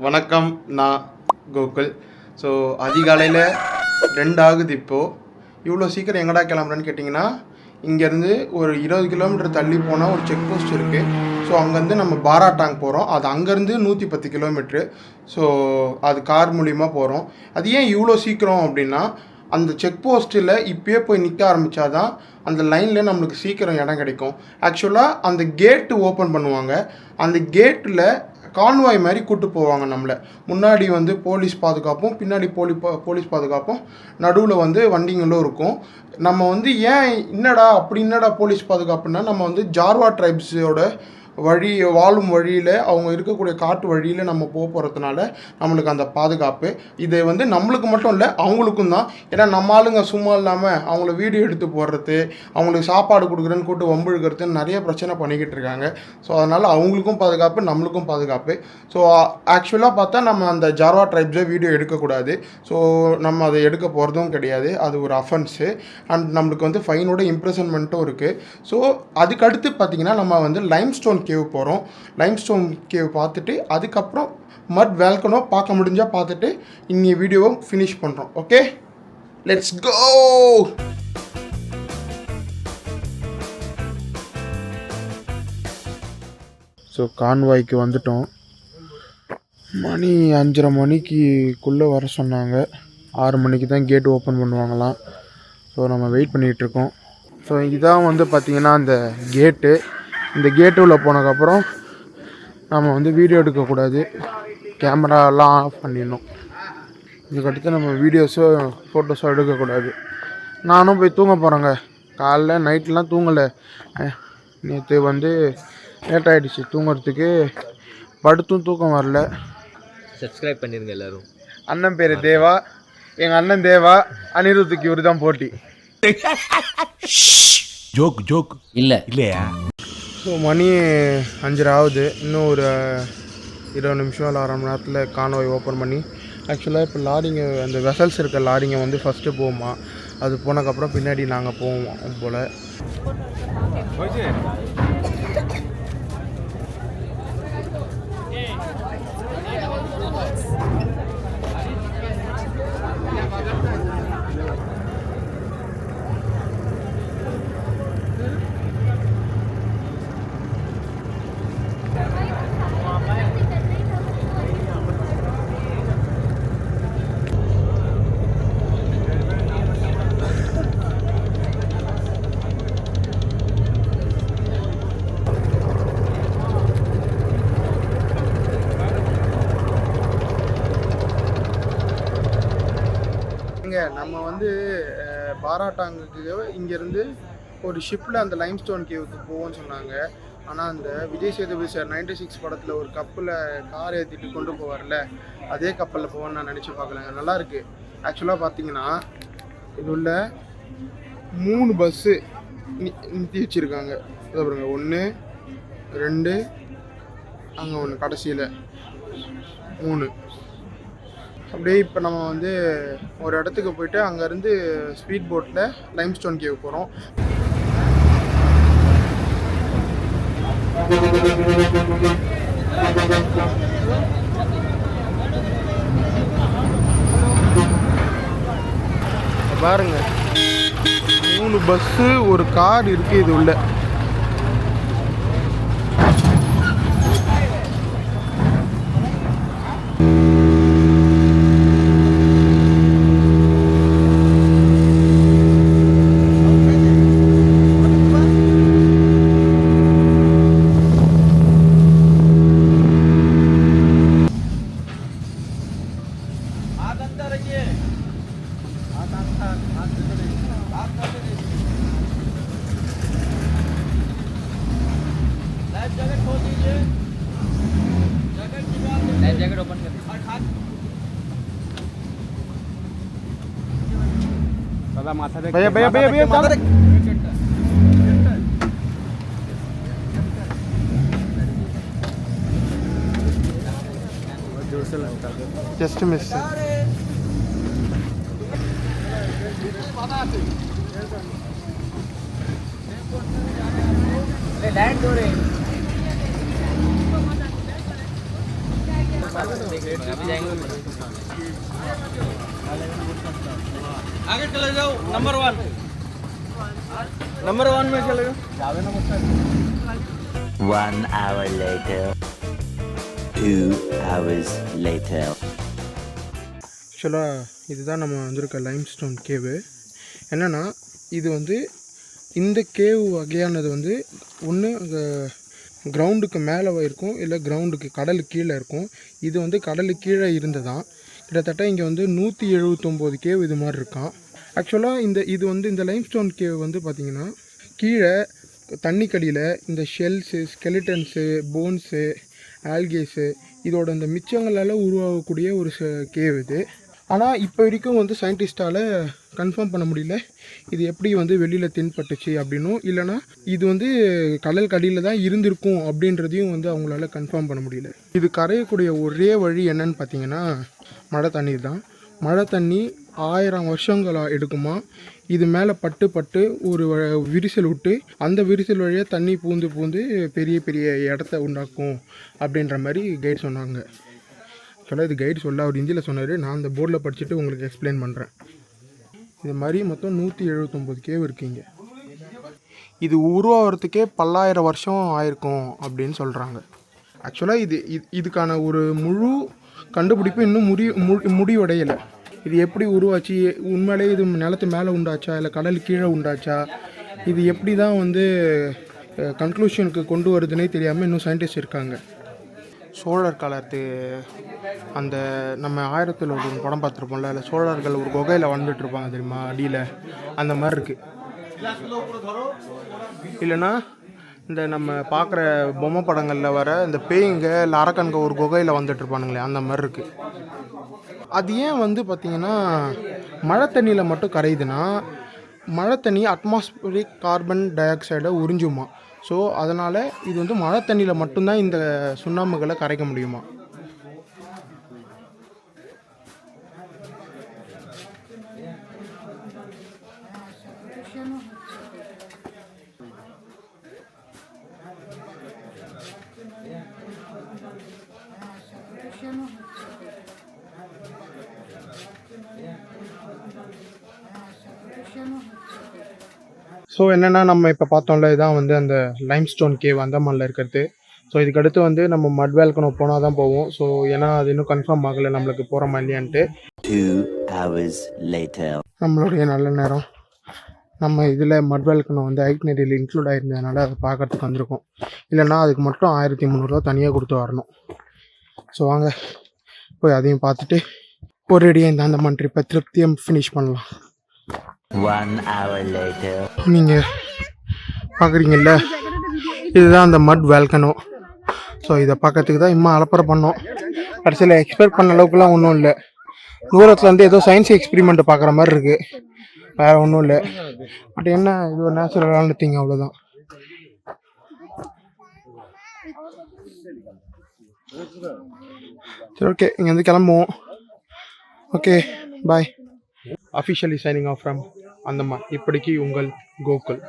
வணக்கம், நான் கோகுல். ஸோ அதிகாலையில் 2 ஆகுது. இப்போது இவ்வளோ சீக்கிரம் எங்கடா கிளம்புறேன்னு கேட்டிங்கன்னா, இங்கேருந்து ஒரு 20 கிலோமீட்டர் தள்ளி போனால் ஒரு செக் போஸ்ட் இருக்குது. ஸோ அங்கேருந்து நம்ம பாராட்டாங் போகிறோம். அது அங்கேருந்து 110 கிலோமீட்ரு. ஸோ அது கார் மூலிமா போகிறோம். அது ஏன் இவ்வளோ சீக்கிரம் அப்படின்னா, அந்த செக் போஸ்ட்டில் இப்போயே போய் நிற்க ஆரம்பித்தாதான் அந்த லைனில் நம்மளுக்கு சீக்கிரம் இடம் கிடைக்கும். ஆக்சுவலாக அந்த கேட்டு ஓப்பன் பண்ணுவாங்க. அந்த கேட்டில் கான்வாய் மாதிரி கூப்பிட்டு போவாங்க நம்மளை. முன்னாடி வந்து போலீஸ் பாதுகாப்பும், பின்னாடி போலீஸ் பாதுகாப்பும், நடுவில் வந்து வண்டிங்களும் இருக்கும். நம்ம வந்து ஏன் என்னடா போலீஸ் பாதுகாப்புன்னா, நம்ம வந்து ஜார்வா ட்ரைப்ஸோட வாழும் வழியில், அவங்க இருக்கக்கூடிய காட்டு வழியில் நம்ம போகிறதுனால நம்மளுக்கு அந்த பாதுகாப்பு. இது வந்து நம்மளுக்கு மட்டும் இல்லை, அவங்களுக்கும் தான். ஏன்னா நம்ம ஆளுங்க சும்மா இல்லாமல் அவங்கள வீடியோ எடுத்து போடுறது, அவங்களுக்கு சாப்பாடு கொடுக்குறேன்னு கூப்பிட்டு வம்புழுக்கிறதுன்னு நிறைய பிரச்சனை பண்ணிக்கிட்டு இருக்காங்க. ஸோ அதனால் அவங்களுக்கும் பாதுகாப்பு, நம்மளுக்கும் பாதுகாப்பு. ஸோ ஆக்சுவலாக பார்த்தா நம்ம அந்த ஜார்வா ட்ரைப்ஸை வீடியோ எடுக்கக்கூடாது. ஸோ நம்ம அதை எடுக்க போகிறதும் கிடையாது. அது ஒரு அஃபென்ஸு. அண்ட் நம்மளுக்கு வந்து ஃபைனோட இம்ப்ரெசன்மெண்ட்டும் இருக்குது. ஸோ அதுக்கடுத்து பார்த்திங்கன்னா, நம்ம வந்து லைம்ஸ்டோன் கேவ் போகிறோம். லைம்ஸ்டோன் கேவ் பார்த்துட்டு அதுக்கப்புறம் மட் வேல்கனோ பார்க்க முடிஞ்சால் பார்த்துட்டு இன்னி வீடியோவை ஃபினிஷ் பண்ணுறோம். Okay, let's go. ஸோ கான்வாய்க்கு வந்துட்டோம். மணி 5:30 மணிக்குள்ளே வர சொன்னாங்க. 6 மணிக்கு தான் கேட் ஓப்பன் பண்ணுவாங்களாம். ஸோ நம்ம வெயிட் பண்ணிகிட்ருக்கோம். ஸோ இதுதான் வந்து பார்த்திங்கன்னா அந்த கேட்டு. இந்த கேட்டு உள்ளே போனதுக்கப்புறம் நம்ம வந்து வீடியோ எடுக்கக்கூடாது, கேமராலாம் ஆஃப் பண்ணிடணும். இதுக்கடுத்து நம்ம வீடியோஸோ ஃபோட்டோஸோ எடுக்கக்கூடாது. நானும் போய் தூங்க போகிறேங்க. காலைல நைட்லாம் தூங்கலை. நேற்று வந்து லேட் ஆகிடுச்சு தூங்குறதுக்கு. படுத்தும் தூக்கம் வரல. சப்ஸ்கிரைப் பண்ணிடுங்க எல்லோரும். அண்ணன் பேர் தேவா, எங்கள் அண்ணன் தேவா, அனிருத்துக்கு இவர் தான் போட்டி. ஜோக் இல்லையா? ஸோ மணி 5:30 ஆகுது. இன்னும் ஒரு 20 நிமிஷம் இல்லை 1/2 மணி நேரத்தில் கான்வாய் ஓப்பன் பண்ணி, ஆக்சுவலாக இப்போ லாரிங்க, அந்த வெசல்ஸ் இருக்க லாரிங்க வந்து ஃபஸ்ட்டு போகுமா. அது போனதுக்கப்புறம் பின்னாடி நாங்கள் போவோம் போல். நம்ம வந்து பாராட்டாங்குக்கு இங்கேருந்து ஒரு ஷிப்பில் அந்த லைம்ஸ்டோன் கேவுக்கு போவோம்னு சொன்னாங்க. ஆனால் அந்த விஜய் சேதுபதி சார் 96 படத்தில் ஒரு கப்பில் கார் ஏற்றிட்டு கொண்டு போவார்ல, அதே கப்பலில் போவோன்னு நான் நினச்சி பார்க்கலங்க. நல்லாயிருக்கு. ஆக்சுவலாக பார்த்தீங்கன்னா இது உள்ள 3 பஸ்ஸு நிறுத்தி வச்சுருக்காங்க. பாருங்க, 1 2 அங்கே ஒன்று, கடைசியில் 3. அப்படியே இப்போ நம்ம வந்து ஒரு இடத்துக்கு போயிட்டு அங்கேருந்து ஸ்பீட் போட்டில் லைம்ஸ்டோன் கேவ் போகிறோம். பாருங்க, 3 பஸ்ஸு, ஒரு கார் இருக்குது இது உள்ள. जैकेट ओपन कर दादा, माथा देख भैया माथा देख। जोर से लगता है, जस्ट मिस। लैंड हो रहे आगे चले जाओ, नंबर 1 में चले जाओ। 1 hour later. 2 hours later. ஆக்சுவலாக இதுதான் நம்ம வந்திருக்க லைம்ஸ்டோன் கேவு. என்னென்னா இது வந்து இந்த கேவ் வகையானது வந்து ஒன்று கிரவுண்டுக்கு மேலே இருக்கும், இல்லை கிரவுண்டுக்கு கடலுக்கு கீழே இருக்கும். இது வந்து கடலுக்கு கீழே இருந்ததான். கிட்டத்தட்ட இங்கே வந்து 179 கேவ் இது மாதிரி இருக்கான். ஆக்சுவலாக இது வந்து இந்த லைம்ஸ்டோன் கேவ் வந்து பார்த்திங்கன்னா கீழே தண்ணிக்கடியில் இந்த ஷெல்ஸு, ஸ்கெலிட்டன்ஸு, போன்ஸு, ஆல்கேஸு இதோட இந்த மிச்சங்களால் உருவாகக்கூடிய ஒரு கேவ் இது. ஆனால் இப்போ வரைக்கும் வந்து சயின்டிஸ்டால் கன்ஃபார்ம் பண்ண முடியல இது எப்படி வந்து வெளியில் தென்பட்டுச்சு அப்படின்னும், இல்லைனா இது வந்து கடல் கடியில் தான் இருந்திருக்கும் அப்படின்றதையும் வந்து அவங்களால கன்ஃபார்ம் பண்ண முடியல. இது கரையக்கூடிய ஒரே வழி என்னன்னு பார்த்தீங்கன்னா மழை தண்ணீர் தான். மழை தண்ணி 1000 வருஷங்களாக எடுக்குமா. இது மேலே பட்டு ஒரு விரிசல் விட்டு அந்த விரிசல் வழியாக தண்ணி பூந்து பெரிய பெரிய இடத்த உண்டாக்கும் அப்படின்ற மாதிரி கைட் சொன்னாங்க. ஆக்சுவலாக இது கைடு சொல்ல அவர் ஹிந்தியில் சொன்னார். நான் அந்த போர்டில் படிச்சுட்டு உங்களுக்கு எக்ஸ்பிளைன் பண்ணுறேன். இது மாதிரி மொத்தம் 179 கேவ் இருக்குங்க. இது உருவாகிறதுக்கே 10,000 வருஷம் ஆயிருக்கும் அப்படின்னு சொல்கிறாங்க. ஆக்சுவலாக இதுக்கான ஒரு முழு கண்டுபிடிப்பு இன்னும் முடிவடையலை. இது எப்படி உருவாச்சு, உண்மையிலே இது நிலத்து மேலே உண்டாச்சா இல்லை கடல் கீழே உண்டாச்சா, இது எப்படி தான் வந்து கன்க்ளூஷனுக்கு கொண்டு வருதுன்னே தெரியாமல் இன்னும் சயின்டிஸ்ட் இருக்காங்க. சோழர் காலத்து அந்த நம்ம 1000 ஒரு படம் பார்த்துருப்போம்ல, இல்லை சோழர்கள் ஒரு குகையில் வந்துட்டுருப்பாங்க தெரியுமா அடியில், அந்த மாதிரி இருக்குது. இல்லைன்னா இந்த நம்ம பார்க்குற பொம்மை படங்களில் வர இந்த பேய்ங்க இல்லை அரக்கன்க ஒரு குகையில் வந்துட்டுருப்பானுங்களே, அந்த மாதிரி இருக்குது. அது ஏன் வந்து பார்த்திங்கன்னா மழை தண்ணியில் மட்டும் கரையுதுன்னா, மழை தண்ணி அட்மாஸ்பியரிக் கார்பன் டை ஆக்சைடை உறிஞ்சுமா. ஸோ அதனால் இது வந்து மழை தண்ணியில் மட்டும்தான் இந்த சுண்ணாம்புகளை கரைக்க முடியுமா. ஸோ என்னென்னா நம்ம இப்போ பார்த்தோம்ல, இதான் வந்து அந்த லைம்ஸ்டோன் கேவ் அந்தமானில் இருக்கிறது. ஸோ இதுக்கடுத்து வந்து நம்ம மட் வேல்கனோ போனால் தான் போவோம். ஸோ ஏன்னா அது இன்னும் கன்ஃபார்ம் ஆகலை நம்மளுக்கு போகிறோமா இல்லையான்ட்டு. 2 hours later. நம்மளுடைய நல்ல நேரம். நம்ம இதில் மட் வேல்கனோ வந்து ஐட்னரியில் இன்க்ளூட் ஆகிருந்ததுனால அதை பார்க்கறதுக்கு வந்திருக்கோம். இல்லைன்னா அதுக்கு மட்டும் 1300 தனியாக கொடுத்து வரணும். ஸோ வாங்க போய் அதையும் பார்த்துட்டு ஒரேடியாக இந்த அந்தமான் ட்ரிப்பை திருப்தியாக ஃபினிஷ் பண்ணலாம். 1 hour later. நீங்கள் பார்க்குறீங்கல்ல, இதுதான் அந்த மட் வேல்கனோ. ஸோ இதை பார்க்கறதுக்கு தான் இம்மா அலப்பறை பண்ணோம். கடைசியில் எக்ஸ்பெக்ட் பண்ண அளவுக்குலாம் ஒன்றும் இல்லை. தூரத்தில் வந்து ஏதோ சயின்ஸ் எக்ஸ்பிரிமெண்ட் பார்க்குற மாதிரி இருக்குது, வேறு ஒன்றும் இல்லை. பட் என்ன, இது ஒரு நேச்சுரலான திங், அவ்வளோதான். சரி, ஓகே, இங்கேருந்து கிளம்புவோம். Okay, bye. Officially signing off from Andaman. இப்படிக்கு உங்கள் கோகுல்.